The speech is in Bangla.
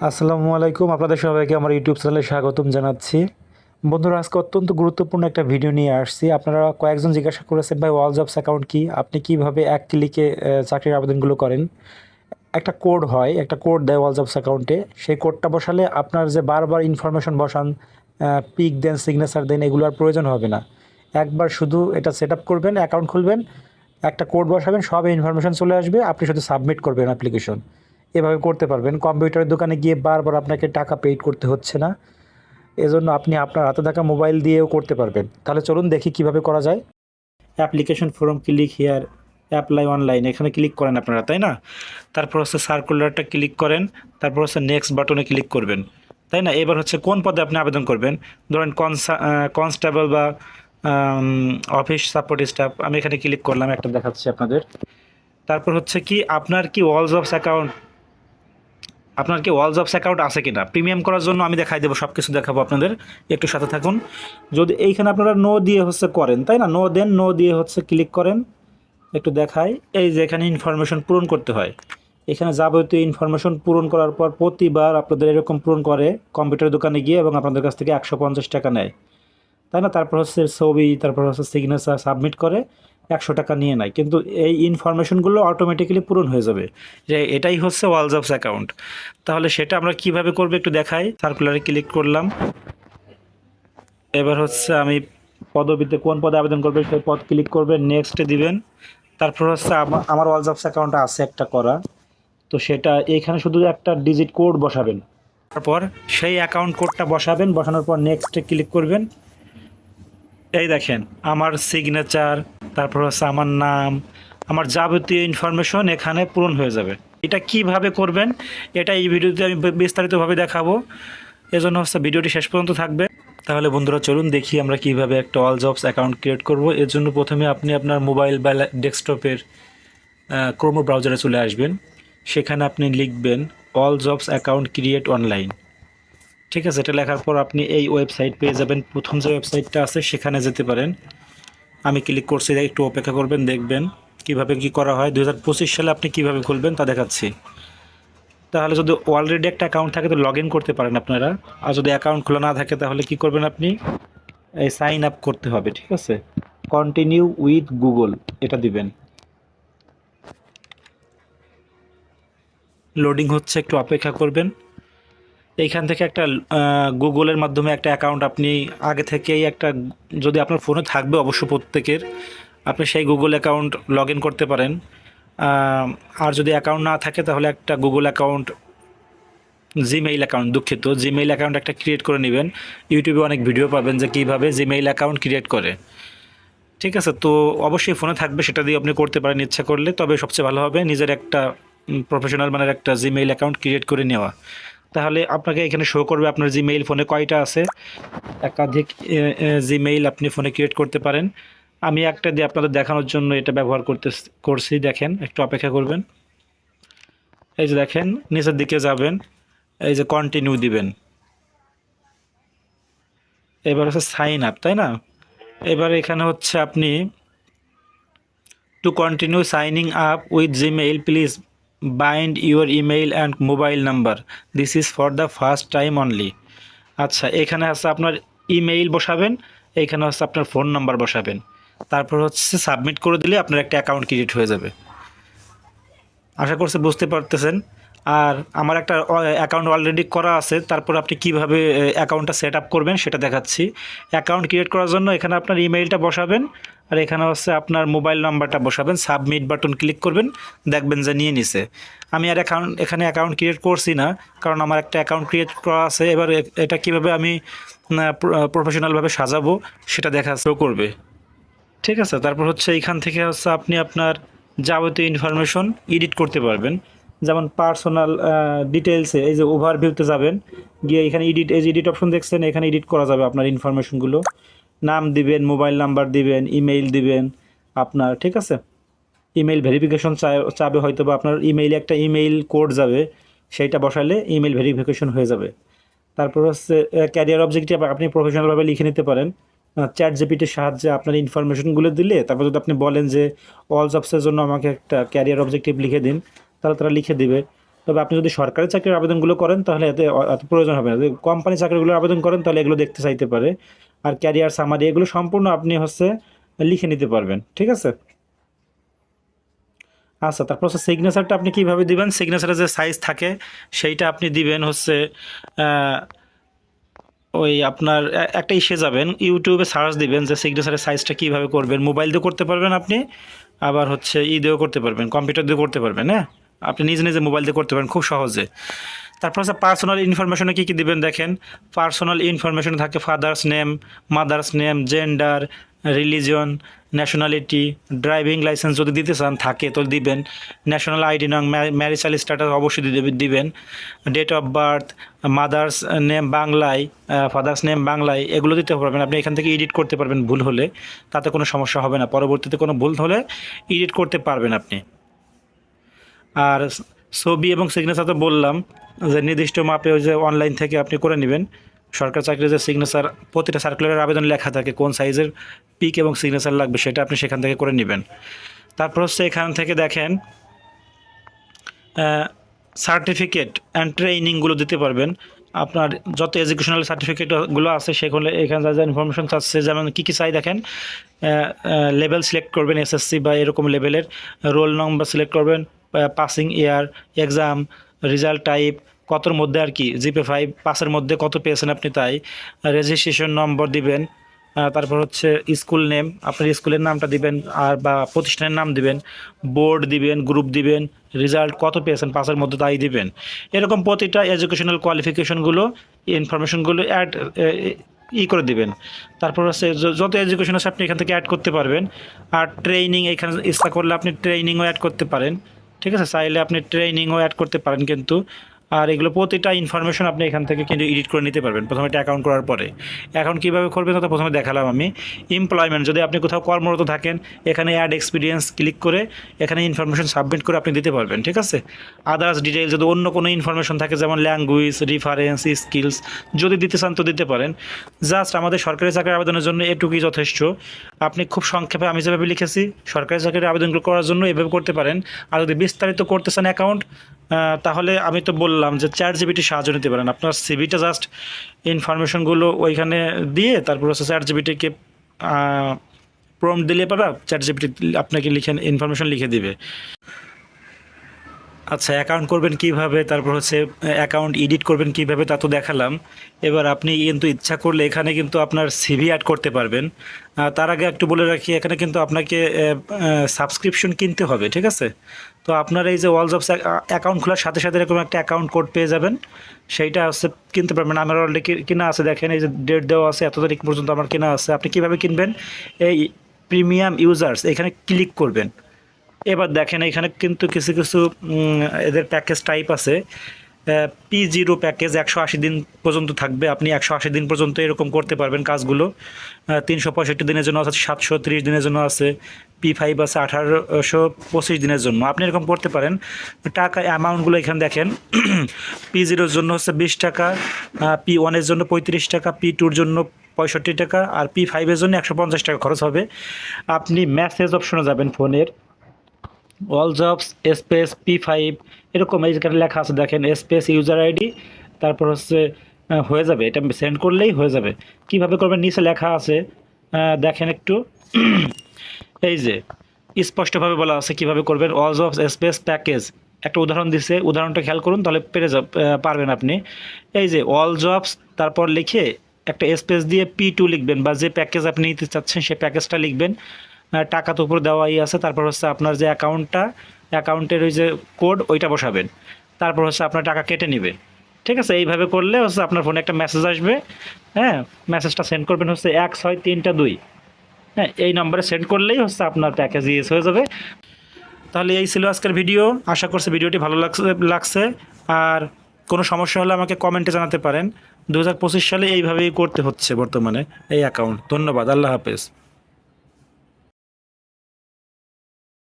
আসসালামু আলাইকুম, আপনাদের সবাইকে আমার ইউটিউব চ্যানেলে স্বাগতম জানাচ্ছি। বন্ধুরা, আজকে অত্যন্ত গুরুত্বপূর্ণ একটা ভিডিও নিয়ে আসছি। আপনারা কয়েকজন জিজ্ঞাসা করেছেন, ভাই ওয়াল জবস অ্যাকাউন্ট কি, আপনি কিভাবে এক ক্লিকে চাকরির আবেদনগুলো করেন। একটা কোড হয়, একটা কোড দেয় ওয়াল জবস অ্যাকাউন্টে। সেই কোডটা বসালে আপনার যে বারবার ইনফরমেশন বসান, পিক দেন, সিগনেচার দেন, এগুলো আর প্রয়োজন হবে না। একবার শুধু এটা সেট আপ করবেন, অ্যাকাউন্ট খুলবেন, একটা কোড বসাবেন, সব ইনফরমেশন চলে আসবে, আপনি শুধু সাবমিট করবেন অ্যাপ্লিকেশন। এভাবে করতে পারবেন। কম্পিউটারের দোকানে গিয়ে বারবার আপনাকে টাকা পেইড করতে হচ্ছে না। এজন্য আপনি আপনার হাতে থাকা মোবাইল দিয়েও করতে পারবেন। তাহলে চলুন দেখি কিভাবে করা যায়। Application form, click here, apply online, এখানে ক্লিক করেন আপনারা, তাই না? তারপর হচ্ছে সার্কুলারটা ক্লিক করেন, তারপর হচ্ছে নেক্সট বাটনে ক্লিক করবেন, তাই না? এবার হচ্ছে কোন পদে আপনি আবেদন করবেন। ধরেন কনস্টেবল বা অফিস সাপোর্ট স্টাফ, আমি এখানে ক্লিক করলাম, একটা দেখাচ্ছি আপনাদের। তারপর হচ্ছে কি আপনার কি ওয়াল জবস অ্যাকাউন্ট, আপনার কি ওয়াল জবস অ্যাকাউন্ট আছে কিনা প্রিমিয়াম করার জন্য আমি দেখাই দেবো, সব কিছু দেখাবো আপনাদের, একটু সাথে থাকুন। যদি এইখানে আপনারা নো দিয়ে হচ্ছে করেন, তাই না? নো দেন, নো দিয়ে হচ্ছে ক্লিক করেন, একটু দেখাই। এই যে এখানে ইনফরমেশন পূরণ করতে হয়, এখানে যাবতীয় ইনফরমেশন পূরণ করার পর প্রতিবার আপনাদের এরকম পূরণ করে কম্পিউটার দোকানে গিয়ে, এবং আপনাদের কাছ থেকে 150 টাকা নেয়, তাই না? তারপর হচ্ছে ছবি, তারপর হচ্ছে সিগনেচার সাবমিট করে 100 টাকা নিয়ে নেয়। কিন্তু এই ইনফরমেশনগুলো অটোমেটিক্যালি পূরণ হয়ে যাবে, যে এটাই হচ্ছে ওয়াল জবস অ্যাকাউন্ট। তাহলে সেটা আমরা কিভাবে করবো একটু দেখাই। সার্কুলারে ক্লিক করলাম। এবার হচ্ছে আমি পদবিতে কোন পদে আবেদন করবে সেই পদ ক্লিক করবেন, নেক্সটে দিবেন। তারপর হচ্ছে আমার ওয়াল জবস অ্যাকাউন্ট আছে একটা করা, তো সেটা এইখানে শুধু একটা ডিজিট কোড বসাবেন। তারপর সেই অ্যাকাউন্ট কোডটা বসাবেন, বসানোর পর নেক্সটে ক্লিক করবেন। এই দেখেন আমার সিগনেচার, তারপর হচ্ছে আমার নাম, আমার যাবতীয় ইনফরমেশন এখানে পূরণ হয়ে যাবে। এটা কিভাবে করবেন এটা এই ভিডিওতে আমি বিস্তারিতভাবে দেখাবো, এজন্য হচ্ছে ভিডিওটি শেষ পর্যন্ত থাকবে। তাহলে বন্ধুরা চলুন দেখি আমরা কিভাবে একটা অল জবস অ্যাকাউন্ট ক্রিয়েট করব। এর জন্য প্রথমে আপনি আপনার মোবাইল বা ডেস্কটপের ক্রোম ব্রাউজারে চলে আসবেন। সেখানে আপনি লিখবেন all jobs account create online. ঠিক আছে, এটা লেখার পর আপনি এই ওয়েবসাইট পেয়ে যাবেন। প্রথম যে ওয়েবসাইটটা আছে সেখানে যেতে পারেন। আমি ক্লিক করছি, একটু অপেক্ষা করবেন, দেখবেন কিভাবে কি করা হয়। 2025 সালে আপনি কিভাবে খুলবেন তা দেখাচ্ছি। তাহলে যদি অলরেডি একটা অ্যাকাউন্ট থাকে তো লগ ইন করতে পারেন আপনারা, আর যদি অ্যাকাউন্ট খোলা না থাকে তাহলে কি করবেন, আপনি এই সাইন আপ করতে হবে। ঠিক আছে, কন্টিনিউ উইথ গুগল এটা দিবেন। লোডিং হচ্ছে, একটু অপেক্ষা করবেন। এইখান থেকে একটা গুগলের মাধ্যমে একটা অ্যাকাউন্ট আপনি আগে থেকেই একটা, যদি আপনার ফোনে থাকবে অবশ্য প্রত্যেকের, আপনি সেই গুগল অ্যাকাউন্ট লগ ইন করতে পারেন। আর যদি অ্যাকাউন্ট না থাকে তাহলে একটা গুগল অ্যাকাউন্ট, জিমেইল অ্যাকাউন্ট, দুঃখিত, জিমেইল অ্যাকাউন্ট একটা ক্রিয়েট করে নেবেন। ইউটিউবে অনেক ভিডিও পাবেন যে কীভাবে জিমেইল অ্যাকাউন্ট ক্রিয়েট করে। ঠিক আছে, তো অবশ্যই ফোনে থাকবে, সেটা দিয়ে আপনি করতে পারেন ইচ্ছা করলে। তবে সবচেয়ে ভালো হবে নিজের একটা প্রফেশনাল মানের একটা জিমেইল অ্যাকাউন্ট ক্রিয়েট করে নেওয়া। তাহলে আপনাকে এখানে শো করবে আপনার জিমেইল ফোনে কয়টা আছে। একাধিক জিমেইল আপনি ফোনে ক্রিয়েট করতে পারেন। আমি একটা দিয়ে আপনাদের দেখানোর জন্য এটা ব্যবহার করছি। দেখেন, একটু অপেক্ষা করবেন। এই যে দেখেন, নিচের দিকে যাবেন, এই যে কন্টিনিউ দিবেন। এবার হচ্ছে সাইন আপ, তাই না? এবার এখানে হচ্ছে আপনি to continue signing up with Gmail please bind your email and mobile number, this is for the first time only. আচ্ছা, এখানে হচ্ছে আপনার ইমেইল বসাবেন, এইখানে হচ্ছে আপনার ফোন নাম্বার বসাবেন, তারপর হচ্ছে সাবমিট করে দিলে আপনার একটা অ্যাকাউন্ট ক্রিয়েট হয়ে যাবে। আশা করছি বুঝতে পারতেছেন। আর আমার একটা অ্যাকাউন্ট অলরেডি করা আছে, তারপর আপনি কিভাবে অ্যাকাউন্টটা সেট আপ করবেন সেটা দেখাচ্ছি। অ্যাকাউন্ট ক্রিয়েট করার জন্য এখানে আপনার ইমেইলটা বসাবেন, আর এখানে হচ্ছে আপনার মোবাইল নাম্বারটা বসাবেন, সাবমিট বাটন ক্লিক করবেন, দেখবেন যে নিয়ে নিছে। আমি আর এখানে অ্যাকাউন্ট ক্রিয়েট করছি না, কারণ আমার একটা অ্যাকাউন্ট ক্রিয়েট করা আছে। এবার এটা কিভাবে আমি প্রফেশনালভাবে সাজাবো সেটা দেখা শো করবে। ঠিক আছে, তারপর হচ্ছে এইখান থেকে হচ্ছে আপনি আপনার যাবতীয় ইনফরমেশন এডিট করতে পারবেন। যেমন পার্সোনাল ডিটেলসে এই যে ওভারভিউতে যাবেন, গিয়ে এখানে এডিট, এই যে এডিট অপশন দেখছেন, এখানে এডিট করা যাবে আপনার ইনফরমেশনগুলো। নাম দিবেন, মোবাইল নাম্বার দিবেন, ইমেইল দিবেন আপনার। ঠিক আছে, ইমেইল ভেরিফিকেশন চাবে হয়তো, বা আপনার ইমেইলে একটা ইমেইল কোড যাবে, সেইটা বসালে ইমেইল ভেরিফিকেশন হয়ে যাবে। তারপর হচ্ছে ক্যারিয়ার অবজেক্টিভ আপনি প্রফেশনালভাবে লিখে নিতে পারেন। চ্যাট জিপিটির সাহায্যে আপনার ইনফরমেশনগুলো দিলে, তারপর যদি আপনি বলেন যে অল জবসের জন্য আমাকে একটা ক্যারিয়ার অবজেক্টিভ লিখে দিন, তাহলে তারা লিখে দিবে। তবে আপনি যদি সরকারি চাকরির আবেদনগুলো করেন তাহলে এতে এত প্রয়োজন হবে না। যদি কোম্পানি চাকরিগুলোর আবেদন করেন তাহলে এগুলো দেখতে চাইতে পারে। আর ক্যারিয়ার সামারি এগুলো সম্পূর্ণ আপনি লিখে নিতে পারবেন, ঠিক আছে। আচ্ছা, তারপর সিগনেচারটা আপনি কীভাবে দিবেন, সিগনেচারের যে সাইজ থাকে সেইটা আপনি দিবেন ওই আপনার একটা ইসে যাবেন, ইউটিউবে সার্চ দিবেন যে সিগনেচারের সাইজটা কীভাবে করবেন। মোবাইল দিয়েও করতে পারবেন আপনি, আবার দিয়েও করতে পারবেন, কম্পিউটার দিয়েও করতে পারবেন। হ্যাঁ, আপনি নিজে নিজে মোবাইল দিয়ে করতে পারেন খুব সহজে। তারপর পার্সোনাল ইনফরমেশনে কী কী দিবেন দেখেন। পার্সোনাল ইনফরমেশনে থাকে father's name, mother's name, gender, religion, nationality, driving licence যদি দিতে চান থাকে তো দিবেন, ন্যাশনাল আইডি নং, ম্যারিটাল স্ট্যাটাস অবশ্যই দিবেন, date of birth, mother's name বাংলায়, ফাদার্স নেম বাংলায়, এগুলো দিতে পারবেন। আপনি এখান থেকে এডিট করতে পারবেন ভুল হলে, তাতে কোনো সমস্যা হবে না। পরবর্তীতে কোনো ভুল হলে এডিট করতে পারবেন আপনি। আর ছবি এবং সিগনেচার তো বললাম যে নির্দিষ্ট মাপে ওই যে অনলাইন থেকে আপনি করে নেবেন। সরকারি চাকরির যে সিগনেচার প্রতিটা সার্কুলারের আবেদন লেখা থাকে কোন সাইজের পিক এবং সিগনেচার লাগবে, সেটা আপনি সেখান থেকে করে নেবেন। তারপর এখান থেকে দেখেন সার্টিফিকেট অ্যান্ড ট্রেনিংগুলো দিতে পারবেন। আপনার যত এডুকেশনাল সার্টিফিকেটগুলো আছে সেগুলো এখানে যা যা ইনফরমেশন চাচ্ছে, যেমন কী কী চাই দেখেন। লেভেল সিলেক্ট করবেন, এসএসসি বা এরকম লেভেলের, রোল নম্বর সিলেক্ট করবেন, passing year, exam result type, কতর মধ্যে আর কি, জিপে 5 পাসের মধ্যে কত পেয়েছেন আপনি তাই, রেজিস্ট্রেশন নম্বর দিবেন। তারপর স্কুল নেম, আপনার স্কুলের নামটা দিবেন আর বা প্রতিষ্ঠানের নাম দিবেন, বোর্ড দিবেন, গ্রুপ দিবেন, রেজাল্ট কত পেয়েছেন পাসের মধ্যে তাই দিবেন। এরকম প্রতিটা এডুকেশনাল কোয়ালিফিকেশনগুলো ইনফরমেশনগুলো অ্যাড করে দিবেন। তারপর যত এডুকেশন আছে আপনি এখান থেকে অ্যাড করতে পারবেন। আর ট্রেনিং এখানে ইচ্ছা করলে আপনি ট্রেনিংও অ্যাড করতে পারেন, ঠিক আছে, চাইলে আপনি ট্রেনিংও অ্যাড করতে পারেন কিন্তু। আর এগুলো প্রতিটা ইনফরমেশন আপনি এখান থেকে কিন্তু এডিট করে নিতে পারবেন প্রথমে একটা অ্যাকাউন্ট করার পরে। অ্যাকাউন্ট কীভাবে করবেন তা প্রথমে দেখালাম আমি। এমপ্লয়মেন্ট, যদি আপনি কোথাও কর্মরত থাকেন এখানে অ্যাড এক্সপিরিয়েন্স ক্লিক করে এখানে ইনফরমেশন সাবমিট করে আপনি দিতে পারবেন, ঠিক আছে। আদার্স ডিটেইলস, যদি অন্য কোনো ইনফরমেশন থাকে যেমন ল্যাঙ্গুয়েজ, রেফারেন্স, স্কিলস যদি দিতে চান তো দিতে পারেন। জাস্ট আমাদের সরকারি চাকরির আবেদনের জন্য এটুকুই যথেষ্ট। আপনি খুব সংক্ষেপে আমি যেভাবে লিখেছি সরকারি চাকরির আবেদনগুলো করার জন্য এভাবে করতে পারেন। আর যদি বিস্তারিত করতে চান অ্যাকাউন্ট, তাহলে আমি তো বললাম যে ChatGPT সাহায্য নিতে পারেন। আপনার সিভিটা জাস্ট ইনফরমেশনগুলো ওইখানে দিয়ে তারপর ChatGPTকে প্রম্পট দিলে পাবে, ChatGPT আপনাকে ইনফরমেশন লিখে দিবে। আচ্ছা, অ্যাকাউন্ট করবেন কিভাবে, তারপর অ্যাকাউন্ট এডিট করবেন কিভাবে তা তো দেখালাম। এবার আপনি কিন্তু ইচ্ছা করলে এখানে কিন্তু আপনার সিভি অ্যাড করতে পারবেন। তার আগে একটু বলে রাখি, এখানে কিন্তু আপনাকে সাবস্ক্রিপশন কিনতে হবে, ঠিক আছে। তো আপনার এই যে ওয়াল জবস অ্যাকাউন্ট খোলার সাথে সাথে এরকম একটা অ্যাকাউন্ট কোড পেয়ে যাবেন, সেইটা কিনতে পারবেন। আমার অলরেডি কেনা আছে, দেখেন এই যে ডেট দেওয়া আছে, এত তারিখ পর্যন্ত আমার কেনা আছে। আপনি কীভাবে কিনবেন, এই প্রিমিয়াম ইউজার্স এখানে ক্লিক করবেন। এবার দেখেন এখানে কিন্তু কিছু কিছু এদের প্যাকেজ টাইপ আছে। P0 প্যাকেজ 180 দিন পর্যন্ত থাকবে, আপনি 180 দিন পর্যন্ত এরকম করতে পারবেন কাজগুলো। 365 দিনের জন্য আছে, 730 দিনের জন্য আছে, P5 আছে 1825 দিনের জন্য, আপনি এরকম করতে পারেন। টাকা অ্যামাউন্টগুলো এখানে দেখেন। P0 জন্য 20 টাকা, P1 এর জন্য 35 টাকা, P2 জন্য 65 টাকা, আর P5 এর জন্য 150 টাকা খরচ হবে। আপনি মেসেজ অপশনে যাবেন ফোনের, অল জবস স্পেস P5 এরকম এই যেখানে লেখা আছে দেখেন, স্পেস ইউজার আইডি, তারপর হয়ে যাবে, এটা সেন্ড করলেই হয়ে যাবে। কিভাবে করবেন নিচে লেখা আছে, দেখেন একটু। এই যে স্পষ্টভাবে বলা আছে কিভাবে করবেন। অল জবস স্পেস প্যাকেজ, একটা উদাহরণ দিছে, উদাহরণটা খেয়াল করুন তাহলে পারবেন আপনি। এই যে অল জবস তারপর লিখে একটা স্পেস দিয়ে P2 লিখবেন, বা যে প্যাকেজ আপনি নিতে চাচ্ছেন সেই প্যাকেজটা লিখবেন। টাকা তো উপরে দেওয়াই আছে, তারপর আপনার যে অ্যাকাউন্টের ওই যে কোড ওইটা বসাবেন, তারপর আপনার টাকা কেটে নেবে, ঠিক আছে। এইভাবে করলে আপনার ফোনে একটা মেসেজ আসবে, হ্যাঁ, মেসেজটা সেন্ড করবেন 163টা 2, হ্যাঁ, এই নম্বরে সেন্ড করলেই আপনার প্যাকেজ ইউজ হয়ে যাবে। তাহলে এই ছিল আজকের ভিডিও, আশা করছি ভিডিওটি ভালো লাগছে। আর কোনো সমস্যা হলে আমাকে কমেন্টে জানাতে পারেন। 2025 সালে এইভাবেই করতে হচ্ছে বর্তমানে এই অ্যাকাউন্ট। ধন্যবাদ, আল্লাহ হাফেজ।